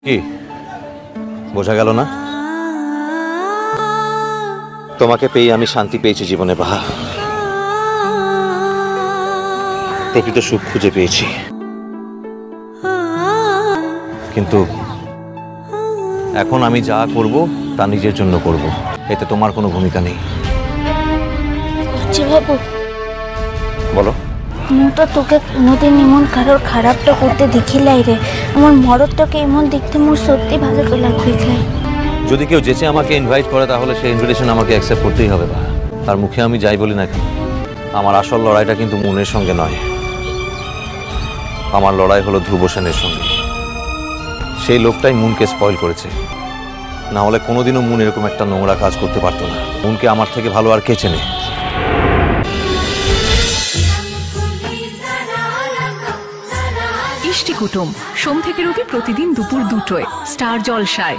কি বোঝা গেল না? তোমাকে পেয়ে আমি শান্তি পেয়েছি জীবনে বাহা, প্রকৃত সুখ খুঁজে পেয়েছি। কিন্তু এখন আমি যা করব তা নিজের জন্য করব, এতে তোমার কোনো ভূমিকা নেই। বাবু বলো। মু তো তোকে কোনোদিন এমন কারোর খারাপটা করতে দেখিলাই রে। আমার মরদটাকে এমন দেখতে মোর সত্যি ভালো লাগবে। যদি কেউ যেচে আমাকে ইনভাইট করে তাহলে সেই ইনভিটেশন আমাকে অ্যাকসেপ্ট করতেই হবে বাহা। তার মুখে আমি যাই বলি না কেন, আমার আসল লড়াইটা কিন্তু মুনের সঙ্গে নয়, আমার লড়াই হলো ধ্রুব সেনের সঙ্গে। সেই লোকটাই মুনকে স্পয়েল করেছে, না হলে কোনোদিনও মুন এরকম একটা নোংরা কাজ করতে পারতো না। মুনকে আমার থেকে ভালো আর কে চেনে? ইষ্টি কুটুম সোম থেকে রবি প্রতিদিন দুপুর 2টায় স্টার জলসায়।